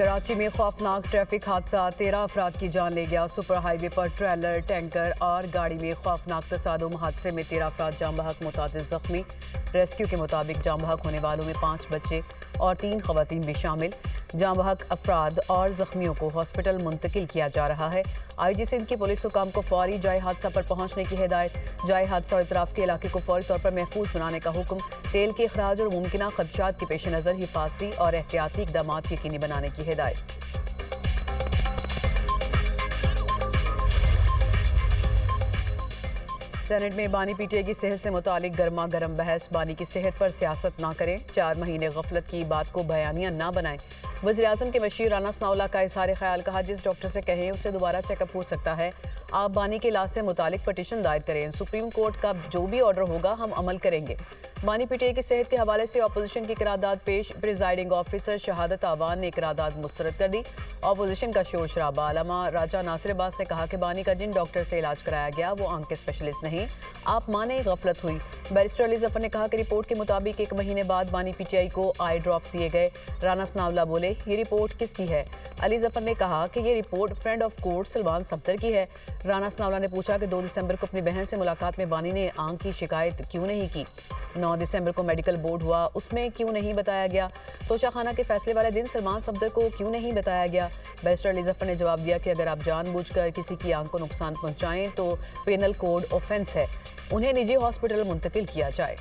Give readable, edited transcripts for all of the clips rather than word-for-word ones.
कराची में खौफनाक ट्रैफिक हादसा, 13 अफराद की जान ले गया। सुपर हाईवे पर ट्रेलर, टैंकर और गाड़ी में खौफनाक तसादुम। हादसे में 13 अफराद जाम बहक, मुतादिद जख्मी। रेस्क्यू के मुताबिक जाम बहक होने वालों में 5 बच्चे और 3 खवातीन भी शामिल। जाम बहक अफराद और जख्मियों को हॉस्पिटल मुंतकिल किया जा रहा है। IG सिंध की पुलिस हुकाम को फौरी जाए हादसा पर पहुंचने की हिदायत। जाए हादसा और इतराफ के इलाके को फौरी तौर पर महफूज बनाने का हुक्म। तेल के अखराज और मुमकिन खदशात के पेश नज़र हिफाजती और एहतियाती इकदाम यकीनी बनाने की हिदायत। सेनेट में बानी PTI की सेहत से मुतालिक गर्मा गर्म बहस। बानी की सेहत पर सियासत ना करें, 4 महीने गफलत की बात को बयानिया ना बनाएं। वज़ीर-ए-आज़म के मशीर राना सनाउल्लाह का इज़हार ख्याल। कहा, जिस डॉक्टर से कहें उससे दोबारा चेकअप हो सकता है। आप बानी के इलाज से मुतालिक पटिशन दायर करें, सुप्रीम कोर्ट का जो भी ऑर्डर होगा हम अमल करेंगे। बानी PTI की सेहत के हवाले से अपोजिशन की करारदाद पेश। प्रिजाइडिंग ऑफिसर शहादत आवान ने करारदाद मुस्तरद कर दी। अपोजिशन का शोर शराबा। अल्लामा राजा नासिर अब्बास ने कहा कि बानी का जिन डॉक्टर से इलाज कराया गया वो आंख के स्पेशलिस्ट नहीं, आप माने गफलत हुई। बैरिस्टर अली जफर ने कहा कि रिपोर्ट के मुताबिक 1 महीने बाद बानी PTI को आई ड्रॉप्स दिए गए। राना सनाउल्लाह बोले, ये रिपोर्ट किसकी है? अली जफर ने कहा कि ये report friend of court Salman Safdar की है। राना सनाउल्लाह ने पूछा कि 2 दिसंबर को अपनी बहन से मुलाकात में बानी ने आंख की शिकायत क्यों नहीं की? 9 दिसंबर को मेडिकल बोर्ड हुआ, उसमें क्यों नहीं बताया गया? तोशाखाना के फैसले वाले दिन सलमान सफ्दर को क्यों नहीं बताया गया? बैरिस्टर अली जफर ने जवाब दिया कि अगर आप जानबूझकर किसी की आंख को नुकसान पहुंचाएं तो पेनल कोड ऑफेंस है, उन्हें निजी हॉस्पिटल मुंतकिल किया जाए।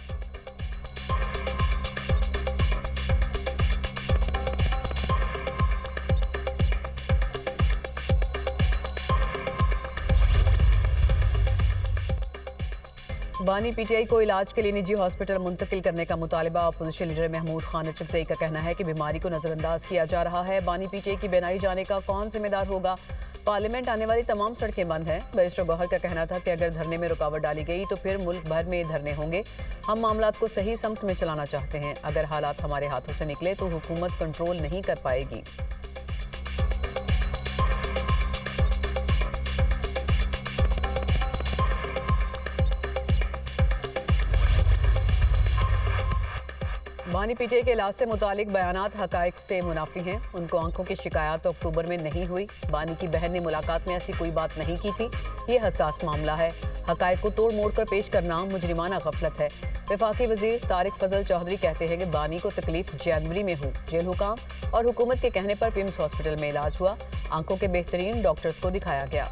बानी PTI को इलाज के लिए निजी हॉस्पिटल मुंतकिल करने का मुतालिबा। अपोजिशन लीडर महमूद खान अचकजई का कहना है कि बीमारी को नजरअंदाज किया जा रहा है। बानी PTI की बेनाई जाने का कौन जिम्मेदार होगा? पार्लियामेंट आने वाली तमाम सड़कें बंद हैं। बैरिस्टर गौहर का कहना था कि अगर धरने में रुकावट डाली गई तो फिर मुल्क भर में धरने होंगे। हम मामलात को सही समत में चलाना चाहते हैं। अगर हालात हमारे हाथों से निकले तो हुकूमत कंट्रोल नहीं कर पाएगी। बानी PTI के इलाज से मुतालिक बयानात हकायक से मुनाफी हैं। उनको आंखों की शिकायत अक्टूबर में नहीं हुई। बानी की बहन ने मुलाकात में ऐसी कोई बात नहीं की थी। ये हसास मामला है। हकायक को तोड़ मोड़ कर पेश करना मुजरिमाना गफलत है। वफाकी वजीर तारिक फजल चौधरी कहते हैं कि बानी को तकलीफ जनवरी में हुई। जेल हुकाम और हुकूमत के कहने पर पिम्स हॉस्पिटल में इलाज हुआ। आंखों के बेहतरीन डॉक्टर्स को दिखाया गया।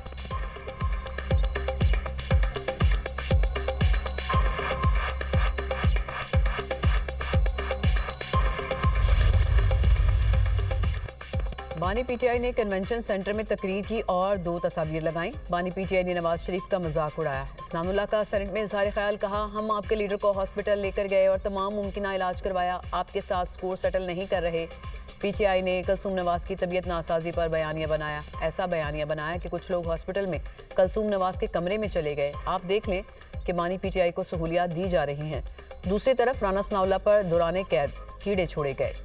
बानी PTI ने कन्वेंशन सेंटर में तकरीर की और 2 तस्वीर लगाई। बानी PTI ने नवाज शरीफ का मजाक उड़ाया। इस्लामुल्लाह का सेनेट में इज़हार ख्याल। कहा, हम आपके लीडर को हॉस्पिटल लेकर गए और तमाम मुमकिन इलाज करवाया, आपके साथ स्कोर सेटल नहीं कर रहे। PTI ने कलसूम नवाज की तबीयत नासाजी पर बयानिया बनाया। ऐसा बयानिया बनाया कि कुछ लोग हॉस्पिटल में कलसूम नवाज के कमरे में चले गए। आप देख लें कि बानी PTI को सहूलियात दी जा रही हैं। दूसरी तरफ राना सनाउल्लाह पर दौरान कैद कीड़े छोड़े गए।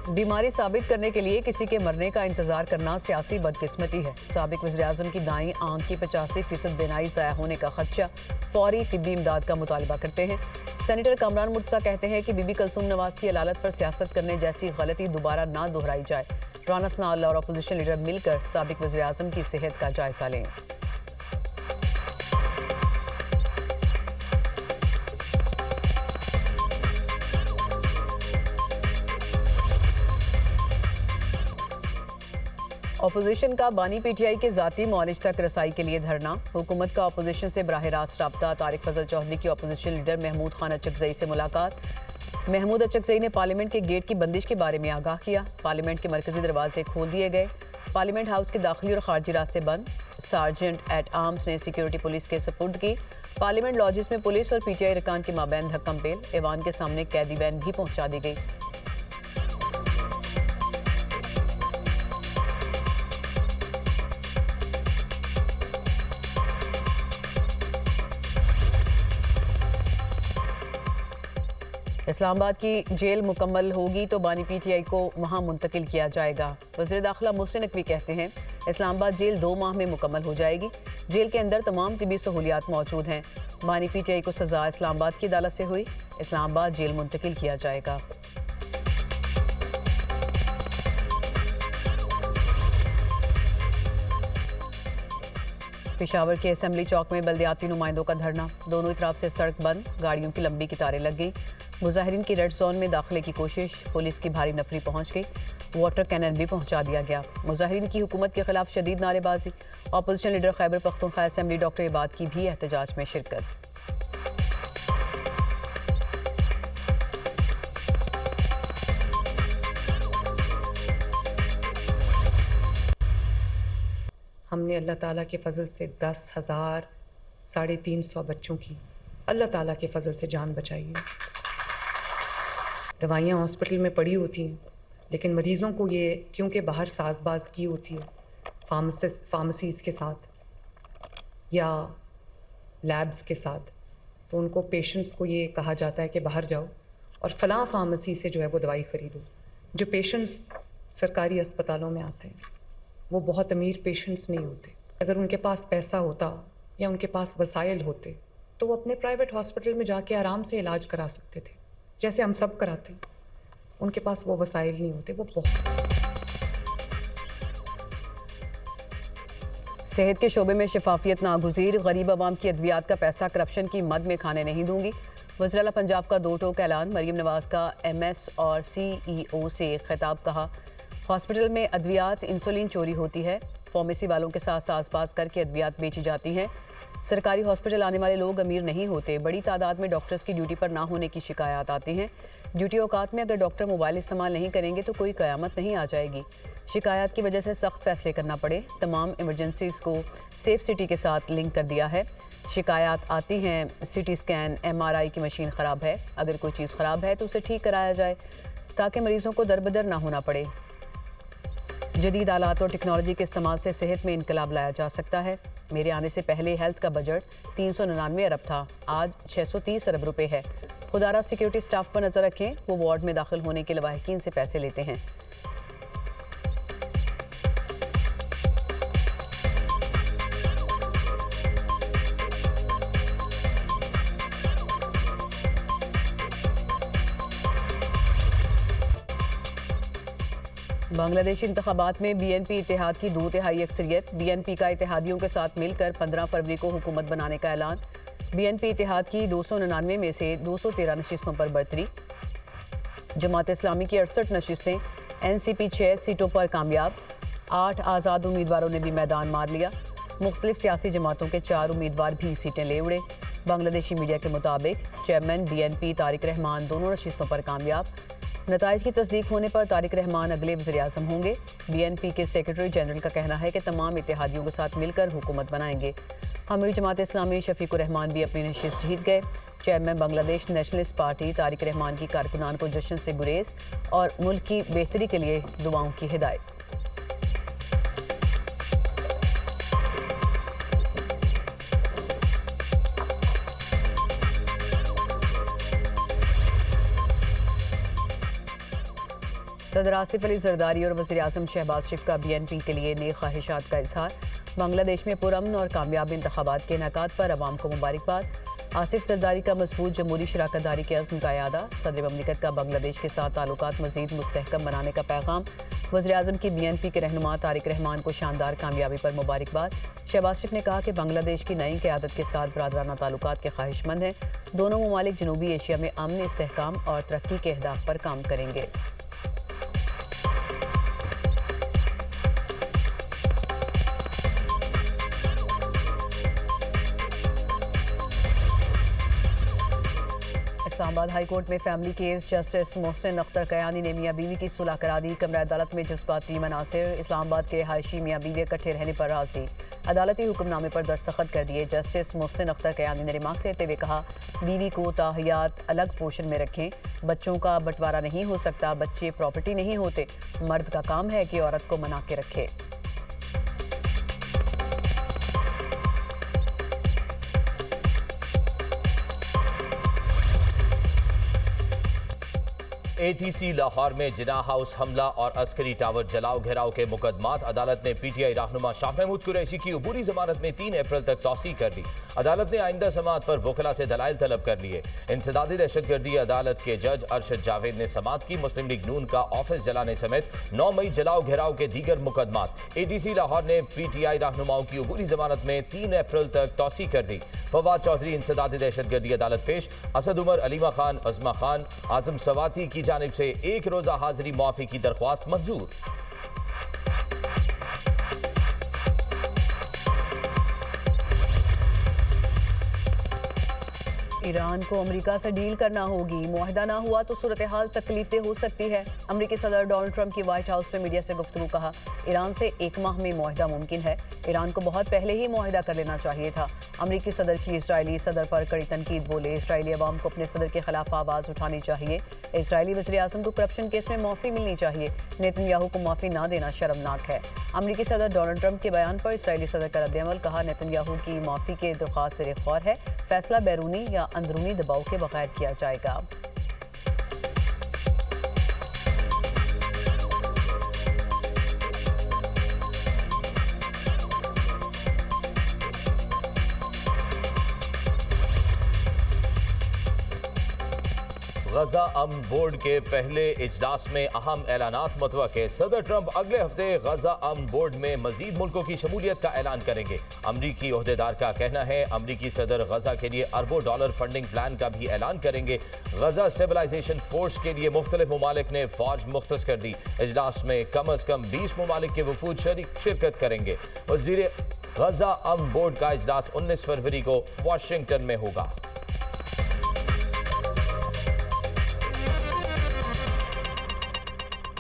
बीमारी साबित करने के लिए किसी के मरने का इंतजार करना सियासी बदकिस्मती है। साबिक वज़ीर-ए-आज़म की दाईं आंख की 85% बेनाई ज़ाया होने का खदशा। फौरी तिब्बी इमदाद का मुतालबा करते हैं। सेनेटर कामरान मुर्तज़ा कहते हैं कि बीबी कलसूम नवाज की अदालत पर सियासत करने जैसी गलती दोबारा ना दोहराई जाए। राना सनाउल्लाह और अपोजिशन लीडर मिलकर साबिक वज़ीर-ए-आज़म की सेहत का जायजा लें। अपोजिशन का बानी PTI के ज़ाती मुआलिज तक रसाई के लिए धरना। हुकूमत का अपोजिशन से बराह रास्त रब्ता। तारिक फजल चौधरी की अपोजिशन लीडर महमूद खान अचकजई से मुलाकात। महमूद अचकजई ने पार्लियामेंट के गेट की बंदिश के बारे में आगाह किया। पार्लियामेंट के मरकजी दरवाजे खोल दिए गए। पार्लियामेंट हाउस के दाखिली और खारजी रास्ते बंद। सार्जेंट एट आर्म्स ने सिक्योरिटी पुलिस के सपुर्द की। पार्लियामेंट लॉजिस में पुलिस और PTI रकान के माबैन धक्कम पेल। ऐवान के सामने कैदी वैन भी पहुंचा दी गई। इस्लामाबाद की जेल मुकम्मल होगी तो बानी पीटीआई को वहां मुंतकिल किया जाएगा। वज़ीर दाखिला मोहसिन नकवी कहते हैं इस्लामाबाद जेल 2 माह में मुकम्मल हो जाएगी। जेल के अंदर तमाम तिबी सहूलियात मौजूद हैं। बानी पीटीआई को सजा इस्लामाबाद की अदालत से हुई, इस्लामाबाद जेल मुंतकिल किया जाएगा। पेशावर के असेंबली चौक में बल्दियाती नुमाइंदों का धरना, दोनों तरफ से सड़क बंद, गाड़ियों की लंबी कतारें लग गई। मुजाहिरीन की रेड जोन में दाखिले की कोशिश, पुलिस की भारी नफरी पहुंच गई, वाटर कैनन भी पहुंचा दिया गया। मुजाहिरीन की हुकूमत के खिलाफ शदीद नारेबाजी, opposition leader Khyber Pakhtunkhwa assembly doctor Ibad की भी एहतजाज में शिरकत। हमने अल्लाह ताला के फ़ज़ल से 10,000 350 बच्चों की अल्लाह ताला के फ़ज़ल से जान बचाई है। दवाइयाँ हॉस्पिटल में पड़ी होती हैं, लेकिन मरीज़ों को ये क्योंकि बाहर साजबाज की होती है फार्मेसीज़ के साथ या लैब्स के साथ, तो उनको पेशेंट्स को ये कहा जाता है कि बाहर जाओ और फ़लाँ फार्मेसी से जो है वो दवाई ख़रीदो। जो पेशेंट्स सरकारी अस्पतालों में आते हैं वो बहुत अमीर पेशेंट्स नहीं होते। अगर उनके पास पैसा होता या उनके पास वसाइल होते तो वो अपने प्राइवेट हॉस्पिटल में जाके आराम से इलाज करा सकते थे, जैसे हम सब कराते हैं। उनके पास वो वसाइल नहीं होते। वो बहुत सेहत के शोबे में शफाफियत नागुज़ीर, गरीब आवाम की अद्वियात का पैसा करप्शन की मद में खाने नहीं दूंगी। वज़ीर आला पंजाब का 2 टोक ऐलान, मरीम नवाज़ का MS और CEO से खिताब। कहा हॉस्पिटल में अद्वियात इंसुलिन चोरी होती है, फार्मेसी वालों के साथ साज़बाज करके अद्वियात बेची जाती हैं। सरकारी हॉस्पिटल आने वाले लोग अमीर नहीं होते। बड़ी तादाद में डॉक्टर्स की ड्यूटी पर ना होने की शिकायत आती हैं। ड्यूटी औकात में अगर डॉक्टर मोबाइल इस्तेमाल नहीं करेंगे तो कोई क़यामत नहीं आ जाएगी। शिकायत की वजह से सख्त फैसले करना पड़े। तमाम इमरजेंसीज़ को सेफ सिटी के साथ लिंक कर दिया है। शिकायत आती हैं CT स्कैन MRI की मशीन ख़राब है, अगर कोई चीज़ ख़राब है तो उसे ठीक कराया जाए ताकि मरीज़ों को दर बदर ना होना पड़े। जदीद आलात और टेक्नोलॉजी के इस्तेमाल से सेहत में इनकलाब लाया जा सकता है। मेरे आने से पहले हेल्थ का बजट 399 अरब था, आज 630 अरब रुपए है। खुदारा सिक्योरिटी स्टाफ पर नज़र रखें, वो वार्ड में दाखिल होने के लवाहिकीन से पैसे लेते हैं। बांग्लादेशी इंतखाबात में BNP इत्तेहाद की 2/3 अक्सरियत। BNP का इत्तेहादियों के साथ मिलकर 15 फरवरी को हुकूमत बनाने का ऐलान। BNP इत्तेहाद की 299 में से 213 नशिस्तों पर बरतरी। जमात इस्लामी की 68 नशिस्तें, NCP 6 सीटों पर कामयाब। 8 आज़ाद उम्मीदवारों ने भी मैदान मार लिया। मुख्तलिफ सियासी जमातों के 4 उम्मीदवार भी सीटें ले उड़े। बांग्लादेशी मीडिया के मुताबिक चेयरमैन BNP तारिक रहमान दोनों नशिस्तों पर कामयाब। नताइज की तस्दीक होने पर तारिक रहमान अगले वज़ीर आज़म होंगे। BNP के सेक्रेटरी जनरल का कहना है कि तमाम इत्तेहादियों के साथ मिलकर हुकूमत बनाएंगे। अमीर जमात इस्लामी शफीकुर रहमान भी अपनी नशिस्त जीत गए। Chairman Bangladesh nationalist party Tariq Rahman की कारकुनान को जश्न से गुरेज और मुल्क की बेहतरी के लिए दुआओं की हिदायत। सदर आसिफ अली जरदारी और वज़ीर आज़म शहबाज शरीफ का BNP के लिए नेक ख्वाहिशात का इजहार। बांग्लादेश में पुरअमन और कामयाब इंतखाबात के इनेकाद पर अवाम को मुबारकबाद। आसिफ जरदारी का मजबूत जमहूरी शराकतदारी के अज़्म का यादा। सदर ममलिकत का बांग्लादेश के साथ ताल्लुकात मज़ीद मुस्तहकम बनाने का पैगाम। वज़ीर आज़म की BNP के रहनुमा तारिक रहमान को शानदार कामयाबी पर मुबारकबाद। शहबाज शरीफ ने कहा कि बांग्लादेश की नई क़यादत के साथ बरादराना ताल्लुकात के ख्वाहिशमंद हैं। दोनों ममालिक जनूबी एशिया में अमन, इस्तेहकाम और तरक्की के अहदाफ पर काम करेंगे। इस्लामाबाद हाई कोर्ट में family case. Justice Mohsin Akhtar Kayani ने मियाँ बीवी की सुलह करा दी। कमरा अदालत में जज्बाती मनासिर। इस्लामाबाद के रिहायशी मियाँ बीवी इकट्ठे रहने पर राजी। अदालती हुक्मनामे पर दस्तखत कर दिए। जस्टिस मोहसिन अख्तर कयानी ने रिमार्क देते हुए कहा, बीवी को ताहियात अलग पोर्शन में रखें। बच्चों का बंटवारा नहीं हो सकता, बच्चे प्रॉपर्टी नहीं होते। मर्द का काम है कि औरत को मना के रखे। एटीसी लाहौर में जिना हाउस हमला और अस्करी टावर जलाओ घेराव के मुकदमात अदालत ने पीटीआई रहनुमा शाह महमूद कुरैशी की अबूरी जमानत में 3 अप्रैल तक तौसीह कर दी। अदालत ने आइंदा समात पर वकला से दलाइल तलब कर लिए। इंसदादी दहशतगर्दी अदालत के जज अरशद जावेद ने समात की। मुस्लिम लीग नून का ऑफिस जलाने समेत 9 मई जलाओ घेराव के दीगर मुकदमात एटीसी लाहौर ने पीटीआई रहनुमाओं की अबूरी जमानत में 3 अप्रैल तक तौसीह कर दी। फवाद चौधरी इंसदादी दहशतगर्दी अदालत पेश। असद उमर, अलीमा खान, अजमा खान, आजम सवाती की जानिब से 1 रोजा हाजिरी मुआफी की दरख्वास्त मंजूर। ईरान को अमेरिका से डील करना होगी, मुआहदा ना हुआ तो सूरत हाल तकलीफदेह हो सकती है। अमेरिकी सदर डोनाल्ड ट्रंप की व्हाइट हाउस में मीडिया से गुफ्तगू। कहा, ईरान से 1 माह में मुआहदा मुमकिन है। ईरान को बहुत पहले ही मुआहदा कर लेना चाहिए था। अमेरिकी सदर की इजरायली सदर पर कड़ी तनकीद। बोले, इजरायली अवाम को अपने सदर के खिलाफ आवाज़ उठानी चाहिए। इजरायली वज़ीर आज़म को करप्शन केस में माफ़ी मिलनी चाहिए। नेतन्याहू को माफ़ी ना देना शर्मनाक है। अमेरिकी सदर डोनाल्ड ट्रंप के बयान पर इजरायली सदर का रद्द-ए-अमल। कहा, नेतन्याहू की माफ़ी के दरख्वास्त सिरे ख्वार है। फैसला बैरूनी या अंदरूनी दबाव के बगैर किया जाएगा। गजा अमन बोर्ड के पहले इजलास में अहम ऐलानात मुतवक्के। सदर ट्रंप अगले हफ्ते गजा अमन बोर्ड में मजीद मुल्कों की शमूलियत का ऐलान करेंगे। अमरीकी ओहदेदार का कहना है अमरीकी सदर गजा के लिए अरबों डॉलर फंडिंग प्लान का भी ऐलान करेंगे। गजा स्टेबलाइजेशन फोर्स के लिए मुख्तलिफ ममालिक ने फौज मुख्तस कर दी। इजलास में कम अज कम 20 ममालिक के वफूद शिरकत करेंगे। वजीर गजा अमन बोर्ड का इजलास 19 फरवरी को वाशिंगटन में होगा।